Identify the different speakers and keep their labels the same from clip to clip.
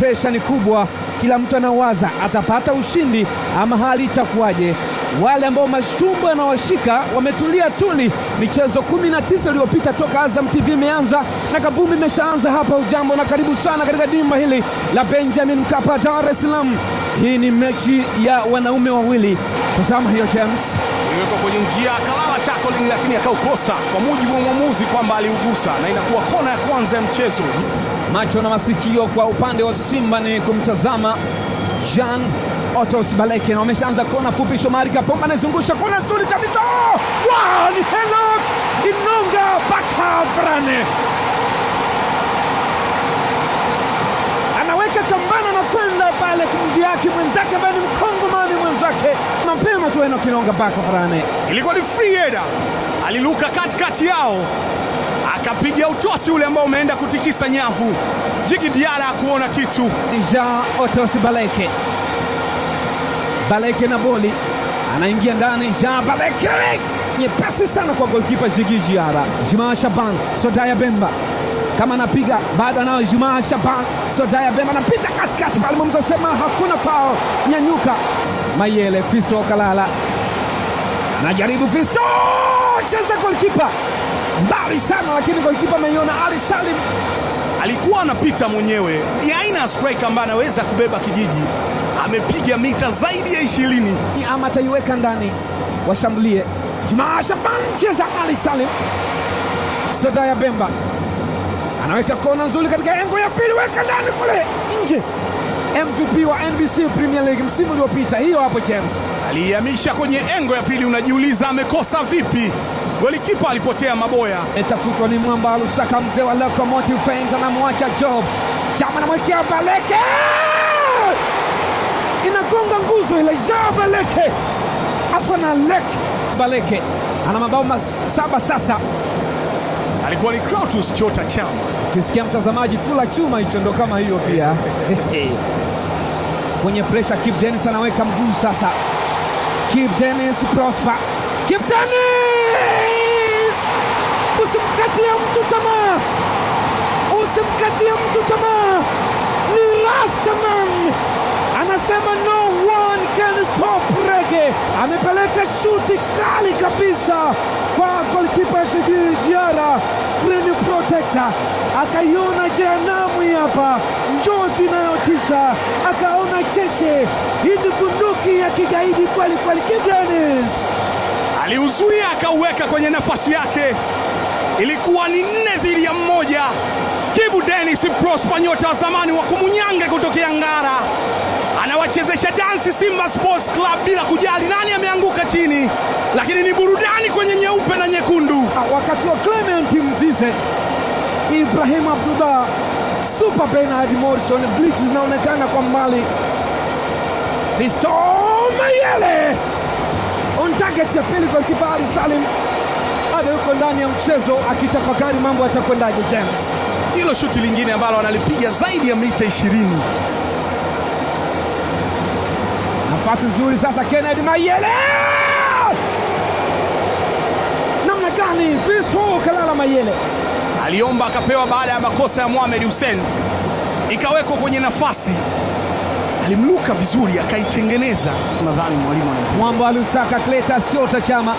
Speaker 1: presha ni kubwa, kila mtu anawaza atapata ushindi ama hali itakuwaje. Wale ambao mashtumbo yanawashika wametulia tuli. Michezo 19 iliyopita toka Azam TV imeanza na kabumbi imeshaanza hapa. Ujambo na karibu sana katika dimba hili la Benjamin Mkapa, Dar es Salaam. Hii ni mechi ya wanaume wawili. Tazama hiyo James.
Speaker 2: Iwekwa kwenye njia akalala tackling lakini akaukosa kwa mujibu wa mwamuzi kwamba aliugusa, na inakuwa kona ya kwanza ya mchezo.
Speaker 1: Macho na masikio kwa upande wa Simba ni kumtazama Jean Otos Baleke, na wameshaanza kona fupi. Shomari Kapombe anazungusha kona nzuri kabisa. Wow, ni Henok Inonga Bakavran anaweka kambana na kwenda pale kumdiaki mwenzake ambaye ni Mkongomani mwenzake. Mapema tu Henok Inonga Bakavran,
Speaker 2: ilikuwa ni free header, aliluka katikati yao akapiga utosi ule ambao umeenda kutikisa nyavu. Djigui Diarra kuona kitu.
Speaker 1: Jean Otos Baleke, Baleke na boli anaingia ndani. Jean Baleke nyepesi sana kwa goalkeeper Djigui Diarra. Jumaa Shaban Sodaya Bemba kama anapiga baada nao. Jumaa Shaban Sodaya Bemba anapita katikati pale, mwamuzi sema hakuna foul. Nyanyuka Mayele. Fisto Kalala anajaribu. Fisto cheza goalkeeper mbali sana, lakini goalkeeper ameiona. Ali Salim
Speaker 2: alikuwa anapita mwenyewe. Ni aina ya striker ambaye anaweza kubeba kijiji. Amepiga mita zaidi ya 20.
Speaker 1: Ama ataiweka ndani washambulie. Jumaa Shaban cheza. Ali Salim Sodaya Bemba anaweka kona nzuri katika engo ya pili, weka ndani kule nje. MVP wa NBC Premier League msimu uliopita. Hiyo hapo James
Speaker 2: alihamisha kwenye engo ya pili. Unajiuliza amekosa vipi? Golikipa alipotea maboya.
Speaker 1: Etafutwa ni Mwamba Lusaka, mzee wa Locomotive Fans, anamwacha Job. Chama anamwekea Baleke, inagonga nguzo ile. Jean Baleke afana lek. Baleke ana mabao 7 sasa.
Speaker 2: Alikuwa ni Kratos Chota Chama.
Speaker 1: Kisikia mtazamaji kula chuma hicho ndo kama hiyo pia. Kwenye pressure Kip Dennis anaweka mguu sasa. Kip Dennis Prosper. Kip Dennis! Usimkatie mtu tamaa. Usimkatie mtu tamaa. Ni Rastaman. Anasema no one can stop Reggae. Amepeleka shuti kali kabisa kwa goalkeeper Djigui Diarra, screen protector. Akaiona jehanamu hapa, njozi inayotisha, akaona cheche. Hii ni bunduki ya kigaidi kweli kweli. Kip Dennis
Speaker 2: aliuzuia akauweka kwenye nafasi yake. Ilikuwa ni 4-1. Kip Dennis Prosper, nyota wa zamani wa Kumunyange kutokea Ngara, anawachezesha dansi Simba Sports Club bila kujali nani ameanguka chini, lakini ni burudani kwenye nyeupe na nyekundu.
Speaker 1: Wakati wa Clement Mzize, Ibrahim Abdullah, Super Bernard Morrison, bleach zinaonekana kwa mbali. Fisto Mayele on target ya pili kwa kibali. Salim hata yuko ndani ya mchezo akitafakari mambo yatakwendaje. James,
Speaker 2: hilo shuti lingine ambalo analipiga zaidi ya mita 20.
Speaker 1: Nafasi nzuri sasa Kennedy Mayele. Namna gani Fisto Kalala Mayele
Speaker 2: aliomba akapewa baada ya makosa ya Mohamed Hussein, ikawekwa kwenye nafasi. Alimluka vizuri akaitengeneza. Nadhani mwalimu anampa.
Speaker 1: Mwamba Lusaka Cletus Chota Chama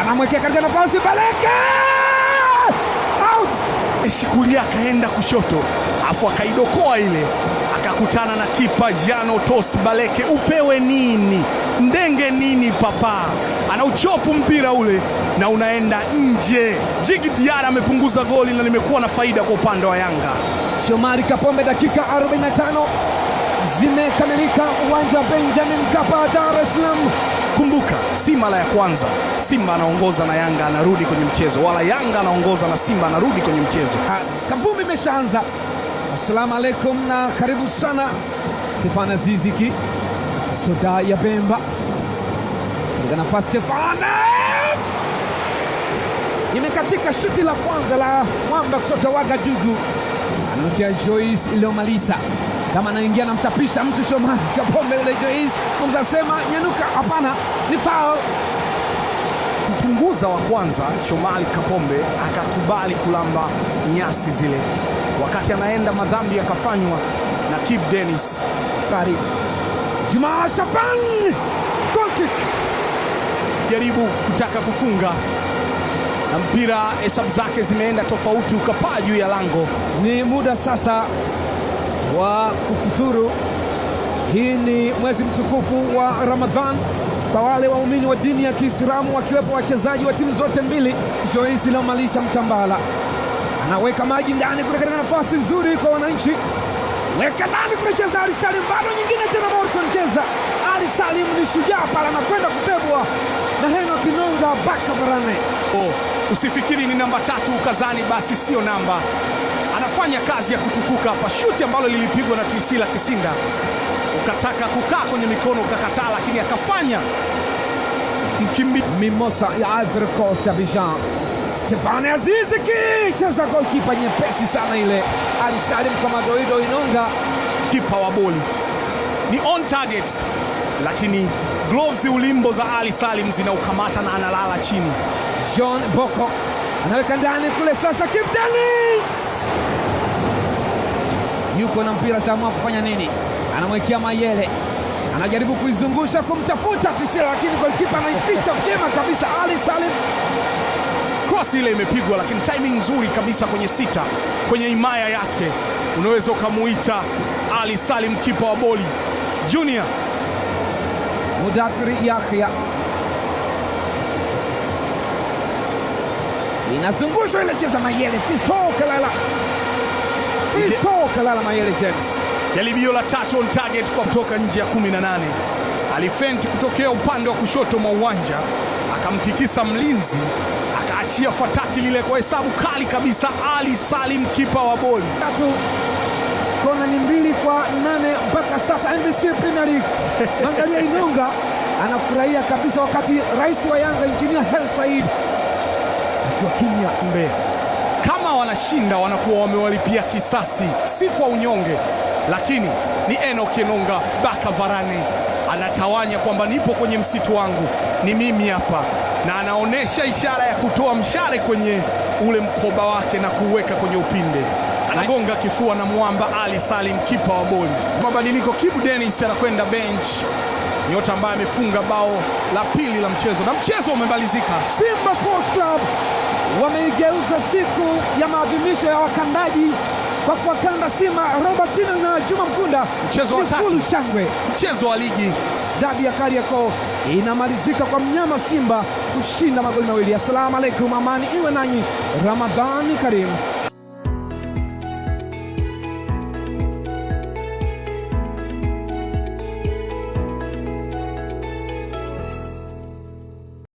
Speaker 1: anamwekea katika nafasi. Baleke out.
Speaker 2: Shikulia akaenda kushoto afu akaidokoa ile, akakutana na kipa Jean Otos Baleke. Upewe nini ndenge nini papa, anauchopu mpira ule na unaenda nje. Djigui Diarra amepunguza goli na limekuwa na faida kwa upande wa Yanga.
Speaker 1: Shomari Kapombe, dakika 45 zimekamilika uwanja wa Benjamin Mkapa, Dar es Salaam.
Speaker 2: Kumbuka, si mara ya kwanza Simba anaongoza na Yanga anarudi kwenye mchezo, wala Yanga anaongoza na Simba anarudi kwenye mchezo.
Speaker 1: Kabumbi imeshaanza. Assalamu alaikum na karibu sana. Stefana Ziziki Sodaya Bemba katika nafasi. Stefana imekatika shuti la kwanza la Mwamba kutoka Wagadugu. Ananukia Joyce Iliomalisa kama anaingia na mtapisha mtu. Shomari Kapombe ule Joyce mwanza sema nyanuka, hapana, ni foul.
Speaker 2: Mpunguza wa kwanza Shomari Kapombe akakubali kulamba nyasi zile, wakati anaenda madhambi yakafanywa na Kibu Denis.
Speaker 1: Bari Juma Shaban, goal kick,
Speaker 2: jaribu kutaka kufunga na mpira hesabu zake zimeenda tofauti, ukapaa juu ya lango.
Speaker 1: Ni muda sasa wa kufuturu. Hii ni mwezi mtukufu wa Ramadhan kwa wale waumini wa dini ya Kiislamu, wakiwepo wachezaji wa timu zote mbili. Joyce Lomalisha Mtambala anaweka maji ndani kule katika nafasi nzuri kwa wananchi, weka ndani kumecheza Ali Salim, bado nyingine tena Morrison cheza. Ali Salim ni shujaa pale, anakwenda kubebwa na Henok Inonga Baka Varane.
Speaker 2: Usifikiri ni namba 3 ukazani basi sio namba. Anafanya kazi ya kutukuka hapa. Shuti ambalo lilipigwa na Tuisila Kisinda, ukataka kukaa kwenye mikono ukakataa, lakini akafanya
Speaker 1: Mimosa ya Ivory Coast Abidjan. Stefane Azizi kicheza goalkeeper nyepesi sana ile. Ali Salim kwa madoido. Inonga
Speaker 2: kipa wa boli ni on target, lakini gloves ulimbo za Ali Salim zinaukamata na analala chini.
Speaker 1: John Boko anaweka ndani kule sasa. Kibu Denis yuko na mpira, taamua kufanya nini? Anamwekea Mayele, anajaribu kuizungusha kumtafuta Tuisila, lakini goalkeeper anaificha vyema kabisa. Ali Salim,
Speaker 2: cross ile imepigwa, lakini timing nzuri kabisa kwenye sita, kwenye himaya yake. Unaweza ukamuita Ali Salim kipa wa boli Junior.
Speaker 1: Mudathiri Yahya inazungushwa ile, cheza Mayele. Fisto Kalala Mayele James.
Speaker 2: Jaribio la 3 on target kwa kutoka nje ya 18. Alifenti kutokea upande wa kushoto mwa uwanja, akamtikisa mlinzi, akaachia fataki lile kwa hesabu kali kabisa. Ali Salim kipa wa boli.
Speaker 1: Kona ni 2-8 mpaka sasa NBC Premier League. Angalia Inonga anafurahia kabisa, wakati rais wa Yanga Engineer Hersi Said akiwa kimya.
Speaker 2: Kama wanashinda wanakuwa wamewalipia kisasi, si kwa unyonge, lakini ni Henok Inonga Baka Varane anatawanya kwamba nipo kwenye msitu wangu, ni mimi hapa, na anaonesha ishara ya kutoa mshale kwenye ule mkoba wake na kuweka kwenye upinde. Anagonga kifua na mwamba Ali Salim kipa wa boli. Mabadiliko, Kibu Denis anakwenda bench, nyota ambaye amefunga bao la pili la mchezo, na mchezo umemalizika.
Speaker 1: Simba Sports Club wameigeuza siku ya maadhimisho ya wakandaji kwa kuwakanda Simba Robertino na Juma Mkunda.
Speaker 2: Mchezo wa 3,
Speaker 1: shangwe,
Speaker 2: mchezo wa ligi.
Speaker 1: Dabi ya Kariakoo inamalizika kwa mnyama Simba kushinda magoli mawili. Assalamu alaikum, amani iwe nanyi, Ramadhani Karim.